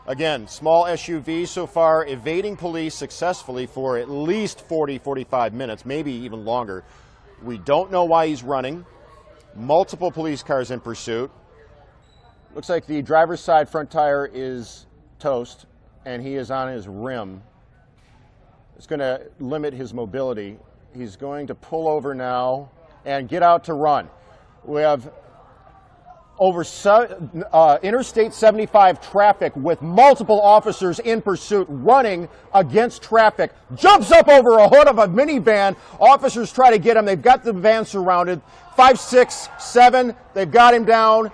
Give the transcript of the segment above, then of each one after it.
Again, small SUV so far, evading police successfully for at least 40, 45 minutes, maybe even longer. We don't know why he's running. Multiple police cars in pursuit. Looks like the driver's side front tire is toast, and he is on his rim. It's going to limit his mobility. He's going to pull over now and get out to run. We have over Interstate 75 traffic with multiple officers in pursuit running against traffic. Jumps up over a hood of a minivan. Officers try to get him. They've got the van surrounded. 5, 6, 7. They've got him down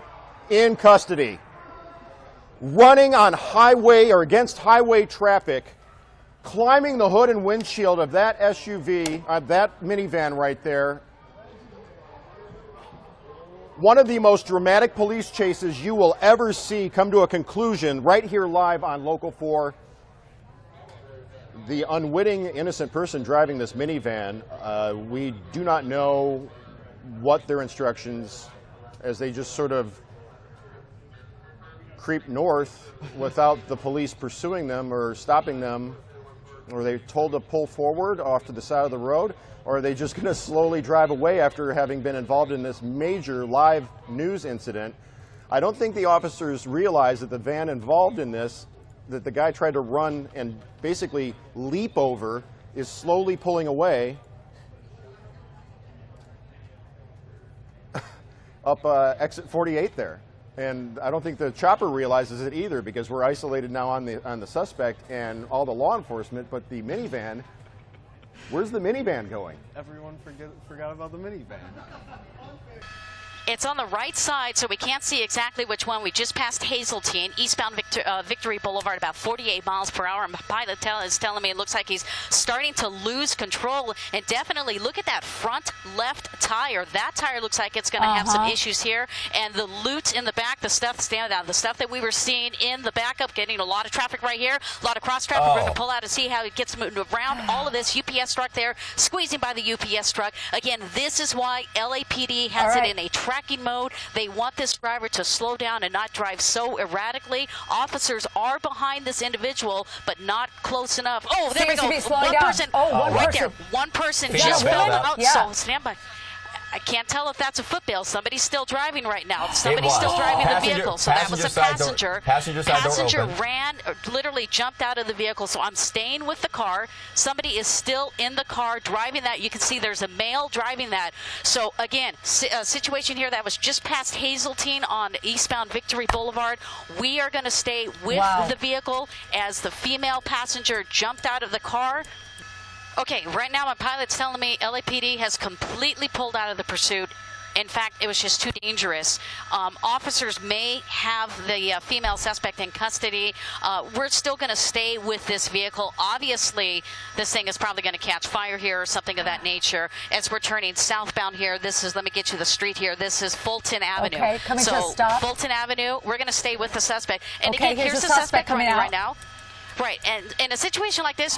in custody. Running on highway or against highway traffic, climbing the hood and windshield of that SUV, that minivan right there. One of the most dramatic police chases you will ever see come to a conclusion right here live on Local 4. The unwitting innocent person driving this minivan, we do not know what their instructions, as they just sort of creep north without the police pursuing them or stopping them. Or they told to pull forward off to the side of the road, or are they just going to slowly drive away after having been involved in this major live news incident? I don't think the officers realize that the van involved in this, that the guy tried to run and basically leap over, is slowly pulling away up exit 48 there. And I don't think the chopper realizes it either, because we're isolated now on the suspect and all the law enforcement. But the minivan, where's the minivan going? Everyone forgot about the minivan. It's on the right side, so we can't see exactly which one. We just passed Hazeltine, eastbound Victory Boulevard, about 48 miles per hour. And pilot is telling me it looks like he's starting to lose control. And definitely look at that front left tire. That tire looks like it's going to have some issues here. And the loot in the back, the stuff standing out, the stuff that we were seeing in the backup, getting a lot of traffic right here, a lot of cross traffic. We're going to pull out and see how it gets moved around. All of this UPS truck there, squeezing by the UPS truck. Again, this is why LAPD has it in a tracking mode. They want this driver to slow down and not drive so erratically. Officers are behind this individual, but not close enough. Oh, there we go. One person. Right there. One person just fell out. So stand by. I can't tell if that's a footbill. Somebody's still driving right now. Somebody's still driving the vehicle. So that was a passenger. Passenger ran, or literally jumped out of the vehicle. So I'm staying with the car. Somebody is still in the car driving that. You can see there's a male driving that. So again, a situation here that was just past Hazeltine on eastbound Victory Boulevard. We are going to stay with the vehicle as the female passenger jumped out of the car. Okay, right now my pilot's telling me LAPD has completely pulled out of the pursuit. In fact, it was just too dangerous. Officers may have the female suspect in custody. We're still going to stay with this vehicle. Obviously, this thing is probably going to catch fire here or something of that nature. As we're turning southbound here, this is, let me get you the street here. This is Fulton Avenue. Okay, coming to a stop. Fulton Avenue, we're going to stay with the suspect. And again, here's the suspect coming out right now. Right, and in a situation like this,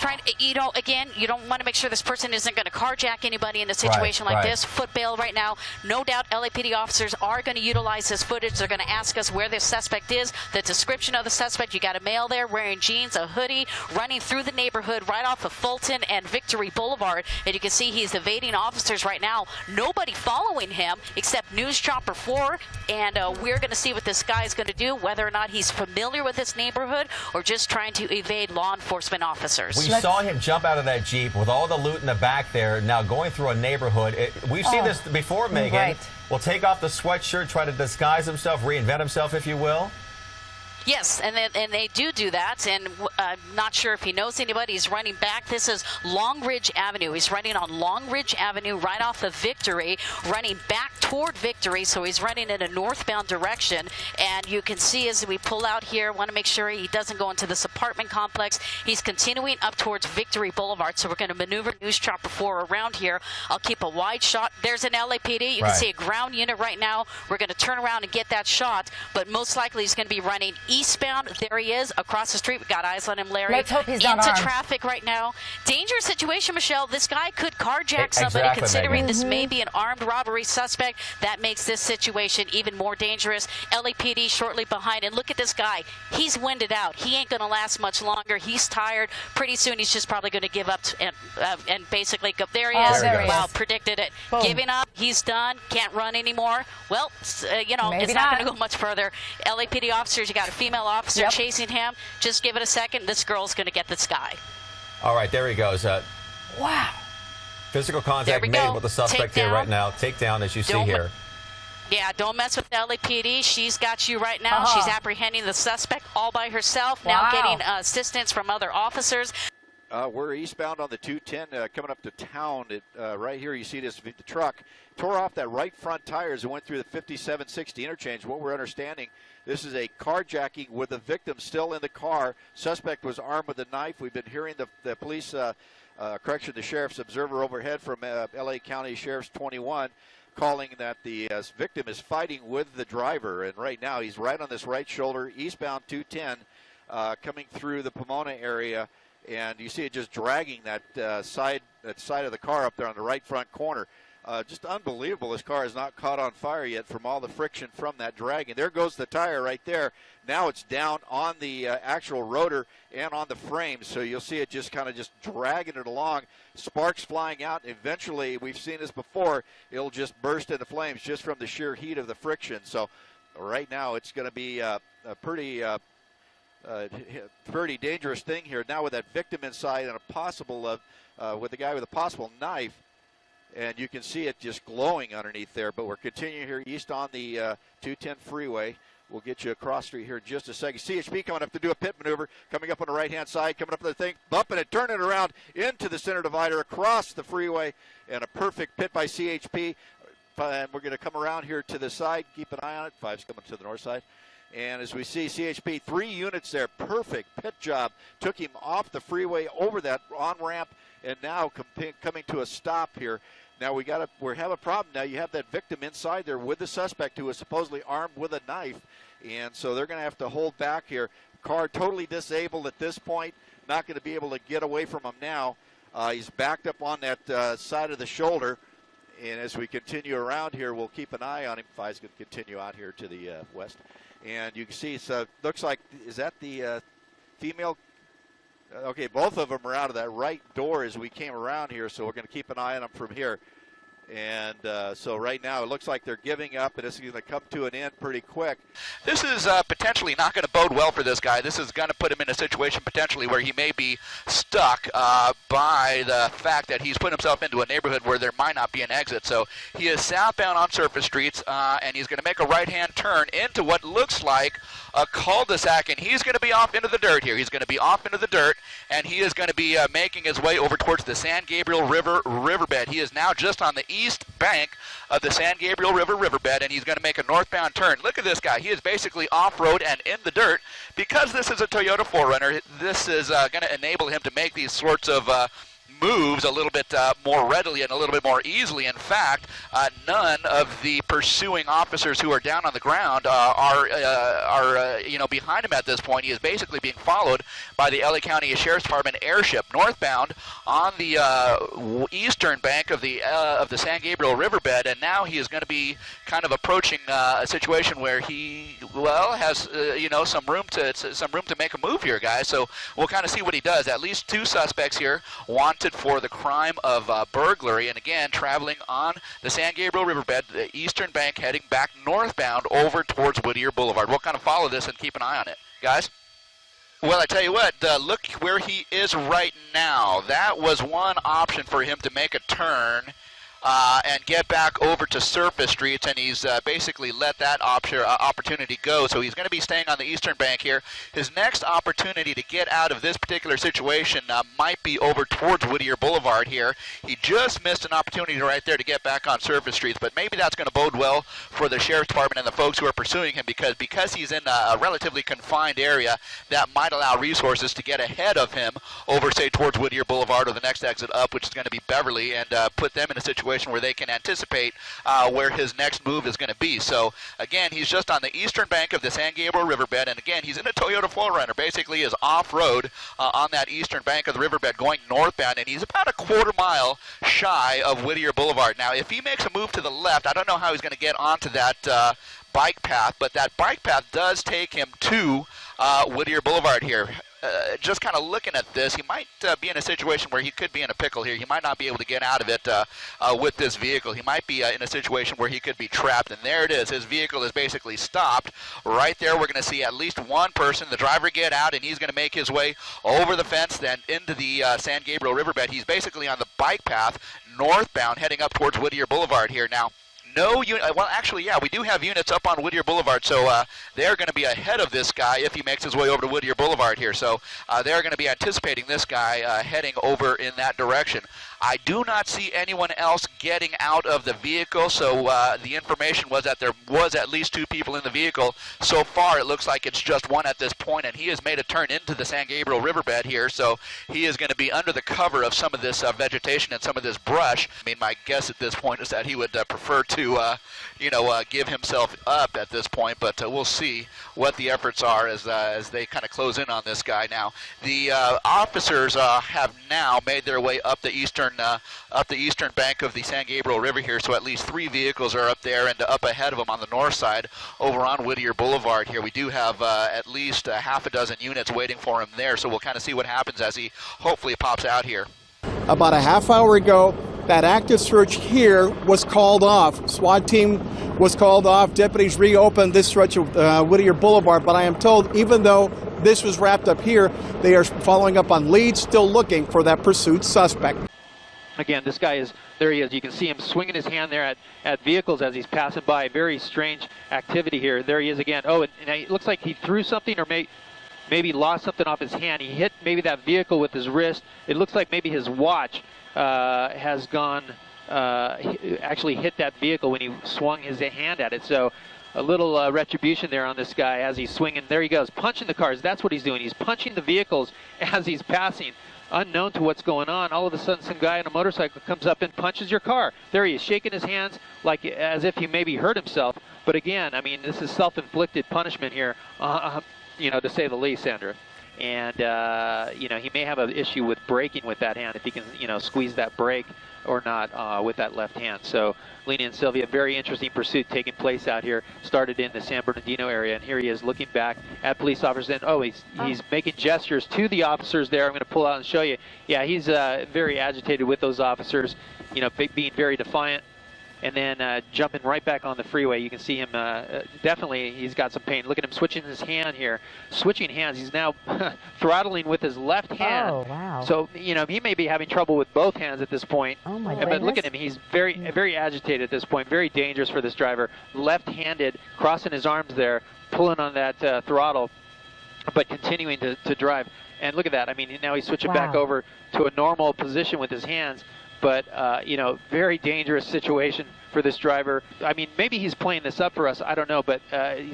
again, you don't want to make sure this person isn't going to carjack anybody in a situation like this. Foot bail right now. No doubt LAPD officers are going to utilize this footage. They're going to ask us where this suspect is, the description of the suspect. You got a male there wearing jeans, a hoodie, running through the neighborhood right off of Fulton and Victory Boulevard. And you can see he's evading officers right now. Nobody following him except News Chopper 4. And we're going to see what this guy is going to do, whether or not he's familiar with this neighborhood or just trying to evade law enforcement officers. We saw him jump out of that Jeep with all the loot in the back there, now going through a neighborhood. We've seen this before, Megan. Will take off the sweatshirt, try to disguise himself, reinvent himself, if you will. Yes, and they do that, and I'm not sure if he knows anybody. He's running back. This is Long Ridge Avenue. He's running on Long Ridge Avenue right off of Victory, running back toward Victory, so he's running in a northbound direction. And you can see as we pull out here, want to make sure he doesn't go into this apartment complex. He's continuing up towards Victory Boulevard, so we're going to maneuver News Chopper 4 around here. I'll keep a wide shot. There's an LAPD. You can see a ground unit right now. We're going to turn around and get that shot, but most likely he's going to be running eastbound. There he is across the street. We got eyes on him, Larry. Let's hope he's not into armed. traffic right now. Dangerous situation, Michelle. This guy could carjack somebody, Exactly, considering Megan. this may be an armed robbery suspect. That makes this situation even more dangerous. LAPD shortly behind. And look at this guy. He's winded out. He ain't going to last much longer. He's tired. Pretty soon he's just probably going to give up and basically go. There he is. There he Wow, is. predicted it. Boom. Giving up. He's done. Can't run anymore. Well, you know, Maybe it's not not. going to go much further. LAPD officers, you got a female officer Yep. chasing him. Just give it a second. This girl's going to get this guy. All right, there he goes. Wow. Physical There contact we made go. with the suspect here Takedown. right now. Takedown, as you see Don't here. Yeah, don't mess with the LAPD. She's got you right now. She's apprehending the suspect all by herself, now Wow. getting assistance from other officers. We're eastbound on the 210 coming up to town. Right here you see the truck tore off that right front tires and went through the 5760 interchange. What we're understanding, this is a carjacking with the victim still in the car. Suspect was armed with a knife. We've been hearing the police, the sheriff's observer overhead from LA County Sheriff's 21 calling that the victim is fighting with the driver. And right now he's right on this right shoulder, eastbound 210, coming through the Pomona area. And you see it just dragging that side of the car up there on the right front corner. Just unbelievable. This car is not caught on fire yet from all the friction from that dragging. There goes the tire right there. Now it's down on the actual rotor and on the frame. So you'll see it just kind of just dragging it along. Sparks flying out. Eventually, we've seen this before, it'll just burst into flames just from the sheer heat of the friction. So right now it's going to be a pretty dangerous thing here now with that victim inside and a possible with the guy with a possible knife, and you can see it just glowing underneath there. But we're continuing here east on the 210 freeway. We'll get you across street here in just a second. CHP coming up to do a pit maneuver, coming up on the right-hand side, coming up to the thing, bumping it, turning it around into the center divider across the freeway, and a perfect pit by CHP. And we're going to come around here to the side. Keep an eye on it. 5's coming to the north side. And as we see, CHP, 3 units there, perfect pit job. Took him off the freeway over that on-ramp, and now coming to a stop here. Now we have a problem now. You have that victim inside there with the suspect who is supposedly armed with a knife, and so they're going to have to hold back here. Car totally disabled at this point, not going to be able to get away from him now. He's backed up on that side of the shoulder, and as we continue around here, we'll keep an eye on him. 5's going to continue out here to the west. And you can see, so looks like, is that the female? Okay, both of them are out of that right door as we came around here, so we're going to keep an eye on them from here. And so right now it looks like they're giving up, and it's going to come to an end pretty quick. This is potentially not going to bode well for this guy. This is going to put him in a situation potentially where he may be stuck by the fact that he's put himself into a neighborhood where there might not be an exit. So he is southbound on surface streets, and he's going to make a right-hand turn into what looks like a cul-de-sac, and he's going to be off into the dirt here. He's going to be off into the dirt, and he is going to be making his way over towards the San Gabriel riverbed. He is now just on the east bank of the San Gabriel riverbed, and he's going to make a northbound turn. Look at this guy. He is basically off-road and in the dirt. Because this is a Toyota 4Runner, this is going to enable him to make these sorts of moves a little bit more readily and a little bit more easily. In fact, none of the pursuing officers who are down on the ground are behind him at this point. He is basically being followed by the LA County Sheriff's Department airship northbound on the eastern bank of the San Gabriel riverbed, and now he is going to be kind of approaching a situation where he has some room to make a move here, guys. So we'll kind of see what he does. At least 2 suspects here wanted for the crime of burglary, and again traveling on the San Gabriel riverbed, the eastern bank, heading back northbound over towards Whittier Boulevard. We'll kind of follow this and keep an eye on it, guys. Well, I tell you what, look where he is right now. That was one option for him to make a turn and get back over to surface streets, and he's basically let that opportunity go. So he's going to be staying on the eastern bank here. His next opportunity to get out of this particular situation might be over towards Whittier Boulevard here. He just missed an opportunity right there to get back on surface streets, but maybe that's going to bode well for the Sheriff's Department and the folks who are pursuing him, because he's in a relatively confined area, that might allow resources to get ahead of him over, say, towards Whittier Boulevard or the next exit up, which is going to be Beverly, and put them in a situation situation where they can anticipate where his next move is going to be. So again, he's just on the eastern bank of the San Gabriel riverbed, and again, he's in a Toyota 4Runner, basically is off-road on that eastern bank of the riverbed going northbound, and he's about a quarter-mile shy of Whittier Boulevard. Now, if he makes a move to the left, I don't know how he's going to get onto that bike path, but that bike path does take him to Whittier Boulevard here. Just kind of looking at this, he might be in a situation where he could be in a pickle here. He might not be able to get out of it with this vehicle. He might be in a situation where he could be trapped, and there it is. His vehicle is basically stopped. Right there, we're going to see at least one person, the driver, get out, and he's going to make his way over the fence, then into the San Gabriel riverbed. He's basically on the bike path, northbound, heading up towards Whittier Boulevard here. Now, no unit. Well, actually, yeah, we do have units up on Whittier Boulevard, so they're going to be ahead of this guy if he makes his way over to Whittier Boulevard here. So they're going to be anticipating this guy heading over in that direction. I do not see anyone else getting out of the vehicle, so the information was that there was at least two people in the vehicle. So far, it looks like it's just one at this point, and he has made a turn into the San Gabriel riverbed here, so he is going to be under the cover of some of this vegetation and some of this brush. I mean, my guess at this point is that he would prefer to, give himself up at this point, but we'll see what the efforts are as they kind of close in on this guy now. The officers have now made their way up the eastern bank of the San Gabriel River here, so at least 3 vehicles are up there and up ahead of them on the north side over on Whittier Boulevard here. We do have at least half a dozen units waiting for him there, so we'll kind of see what happens as he hopefully pops out here. About a half hour ago, that active search here was called off. SWAT team was called off. Deputies reopened this stretch of Whittier Boulevard, but I am told even though this was wrapped up here, they are following up on leads, still looking for that pursuit suspect. Again, this guy is, there he is. You can see him swinging his hand there at vehicles as he's passing by. Very strange activity here. There he is again. Oh, and it looks like he threw something or maybe lost something off his hand. He hit maybe that vehicle with his wrist. It looks like maybe his watch has gone, actually hit that vehicle when he swung his hand at it. So a little retribution there on this guy as he's swinging. There he goes, punching the cars. That's what he's doing. He's punching the vehicles as he's passing. Unknown to what's going on, all of a sudden some guy on a motorcycle comes up and punches your car. There he is, shaking his hands like as if he maybe hurt himself. But again, I mean, this is self-inflicted punishment here, to say the least, Sandra. And, he may have an issue with braking with that hand, if he can, squeeze that brake or not with that left hand. So, Lena and Sylvia, very interesting pursuit taking place out here. Started in the San Bernardino area, and here he is looking back at police officers. And, he's making gestures to the officers there. I'm going to pull out and show you. Yeah, he's very agitated with those officers, being very defiant. And then jumping right back on the freeway. You can see him, definitely he's got some pain. Look at him switching his hand here. Switching hands. He's now throttling with his left hand. Oh, wow. So, he may be having trouble with both hands at this point. Oh, my goodness. But look at him. He's very, very agitated at this point. Very dangerous for this driver. Left-handed, crossing his arms there, pulling on that throttle, but continuing to drive. And look at that. I mean, now he's switching back over to a normal position with his hands. But, very dangerous situation for this driver. I mean, maybe he's playing this up for us. I don't know. But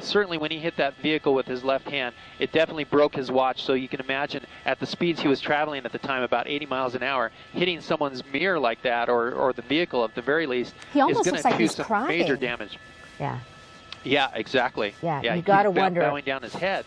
certainly when he hit that vehicle with his left hand, it definitely broke his watch. So you can imagine at the speeds he was traveling at the time, about 80 miles an hour, hitting someone's mirror like that or the vehicle at the very least is going to do some major damage. Yeah. Yeah, exactly. Yeah, you got to wonder. Bowing down his head.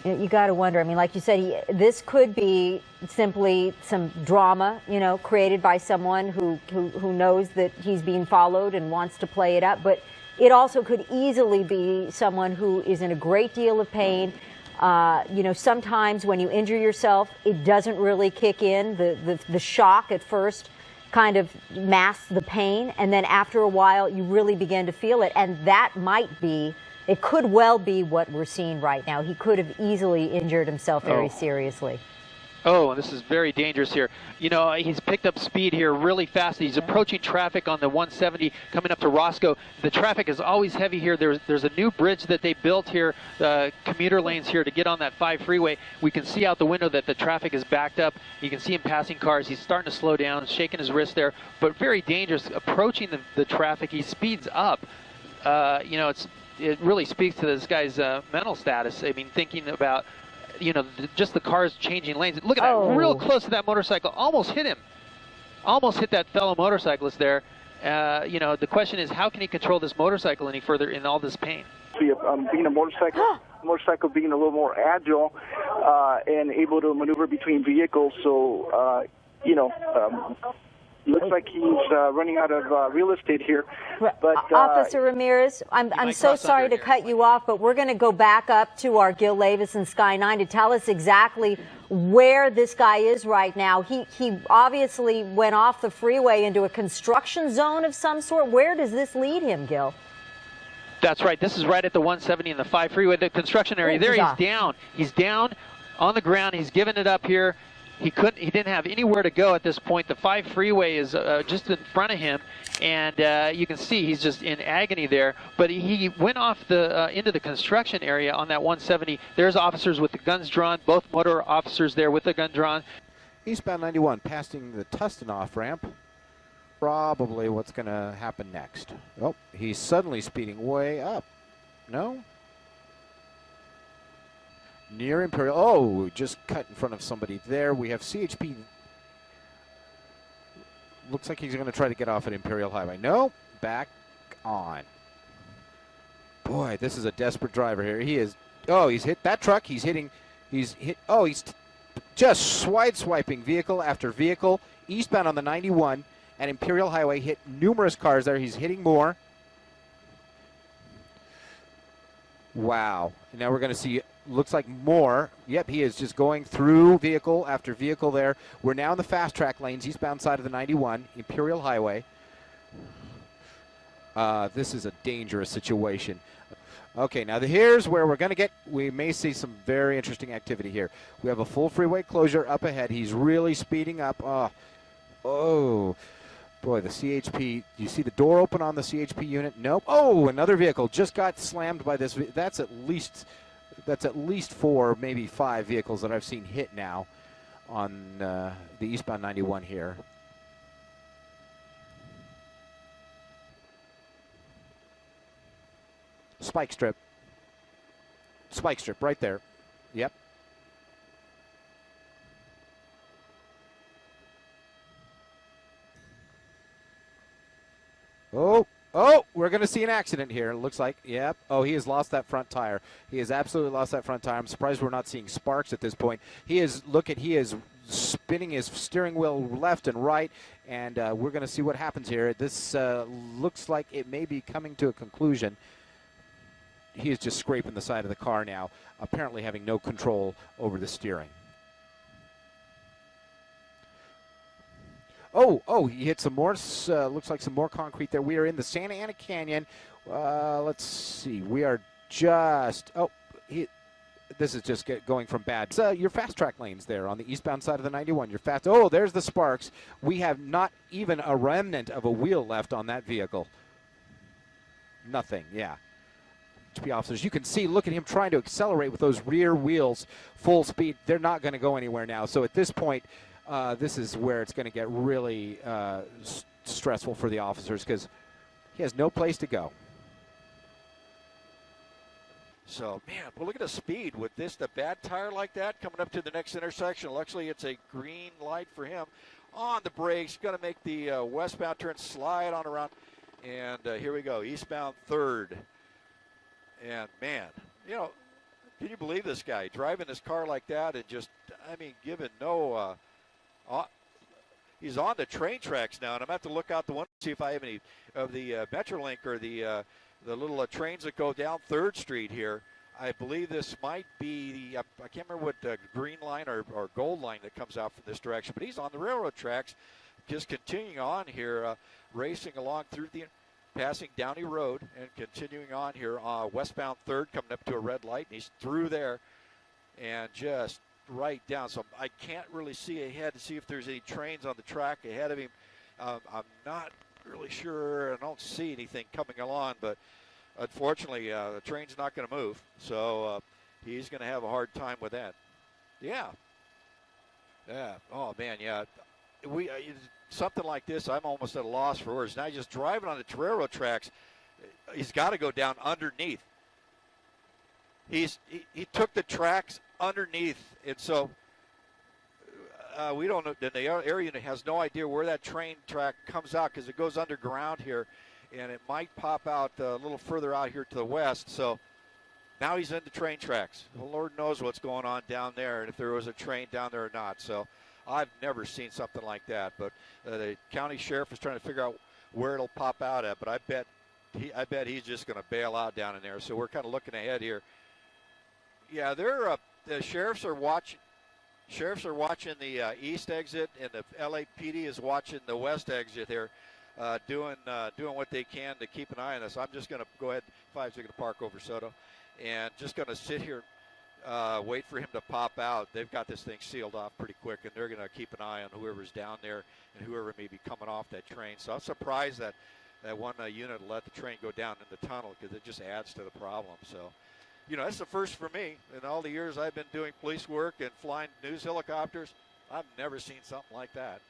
You got to wonder. I mean, like you said, this could be simply some drama, created by someone who knows that he's being followed and wants to play it up. But it also could easily be someone who is in a great deal of pain. Sometimes when you injure yourself, it doesn't really kick in. The shock at first kind of masks the pain, and then after a while, you really begin to feel it, and that might be. It could well be what we're seeing right now. He could have easily injured himself very seriously. Oh, and this is very dangerous here. He's picked up speed here really fast. He's approaching traffic on the 170 coming up to Roscoe. The traffic is always heavy here. There's a new bridge that they built here, commuter lanes here to get on that 5 freeway. We can see out the window that the traffic is backed up. You can see him passing cars. He's starting to slow down, shaking his wrist there, but very dangerous. Approaching the traffic, he speeds up. It really speaks to this guy's mental status. I mean, thinking about, just the cars changing lanes. Look at that, real close to that motorcycle, almost hit him. almost hit that fellow motorcyclist there. You know, the question is, how can he control this motorcycle any further in all this pain? Being a motorcycle being a little more agile and able to maneuver between vehicles. So, you know, looks like he's running out of real estate here. But Officer Ramirez, I'm so sorry to cut you off, but we're going to go back up to our Gil Levis and Sky 9 to tell us exactly where this guy is right now. He obviously went off the freeway into a construction zone of some sort. Where does this lead him, Gil? That's right. This is right at the 170 and the 5 freeway, the construction area. There he's down. He's down on the ground. He's given it up here. He didn't have anywhere to go at this point. The 5 freeway is just in front of him, and you can see he's just in agony there. But he went off into the construction area on that 170. There's officers with the guns drawn, both motor officers there with the gun drawn. Eastbound 91, passing the Tustin off ramp. Probably what's going to happen next. Oh, he's suddenly speeding way up. No? Near Imperial. Oh, just cut in front of somebody there. We have CHP. Looks like he's going to try to get off at Imperial Highway. No, back on. Boy, this is a desperate driver here. He is. Oh, he's hit that truck. He's hitting. He's hit. Oh, he's just swiping vehicle after vehicle. Eastbound on the 91 and Imperial Highway, hit numerous cars there. He's hitting more. Wow. Now we're going to see, looks like more. Yep, he is just going through vehicle after vehicle there. We're now in the fast track lanes, eastbound side of the 91, Imperial Highway. This is a dangerous situation. Okay, now here's where we're going to get, we may see some very interesting activity here. We have a full freeway closure up ahead. He's really speeding up. Oh. Boy, the CHP, you see the door open on the CHP unit? Nope. Oh, another vehicle just got slammed by this. That's at least 4, maybe 5 vehicles that I've seen hit now on the eastbound 91 here. Spike strip right there. Yep. Oh, we're going to see an accident here, it looks like. Yep. Oh, he has lost that front tire. He has absolutely lost that front tire. I'm surprised we're not seeing sparks at this point. He is spinning his steering wheel left and right, and we're going to see what happens here. This looks like it may be coming to a conclusion. He is just scraping the side of the car now, apparently having no control over the steering. Oh, he hit some more, looks like some more concrete there. We are in the Santa Ana Canyon. Let's see, we are just, this is just going from bad. Your fast track lanes there on the eastbound side of the 91. There's the sparks. We have not even a remnant of a wheel left on that vehicle. Nothing, yeah. HP officers, you can see, look at him trying to accelerate with those rear wheels full speed. They're not going to go anywhere now. So at this point, this is where it's going to get really stressful for the officers because he has no place to go. So, man, well, look at the speed with the bad tire like that coming up to the next intersection. Luckily, it's a green light for him. On the brakes, going to make the westbound turn, slide on around. And here we go, eastbound 3rd. And, man, you know, can you believe this guy driving his car like that and just, I mean, giving no he's on the train tracks now, and I'm going to have to look out the window to see if I have any of the Metrolink or the little trains that go down 3rd Street here. I believe this might be I can't remember what green line or gold line that comes out from this direction, but he's on the railroad tracks, just continuing on here, racing along through passing Downey Road and continuing on here, westbound 3rd, coming up to a red light, and he's through there and just right down. So I can't really see ahead to see if there's any trains on the track ahead of him. I'm not really sure. I don't see anything coming along, but unfortunately, the train's not going to move. So he's going to have a hard time with that. Yeah. Oh, man, yeah. Something like this, I'm almost at a loss for words. Now he's just driving on the railroad tracks. He's got to go down underneath. He took the tracks underneath, and so we don't know. The air unit has no idea where that train track comes out because it goes underground here, and it might pop out a little further out here to the west. So now he's in the train tracks. Well, Lord knows what's going on down there, and if there was a train down there or not. So I've never seen something like that. But the county sheriff is trying to figure out where it'll pop out at. But I bet he's just going to bail out down in there. So we're kind of looking ahead here. Yeah, the sheriffs are watching. Sheriffs are watching the east exit, and the LAPD is watching the west exit here, doing what they can to keep an eye on us. I'm just going to go ahead, 5's going to park over Soto, and just going to sit here, wait for him to pop out. They've got this thing sealed off pretty quick, and they're going to keep an eye on whoever's down there and whoever may be coming off that train. So I'm surprised that one unit let the train go down in the tunnel because it just adds to the problem. So. You know, that's the first for me. In all the years I've been doing police work and flying news helicopters, I've never seen something like that.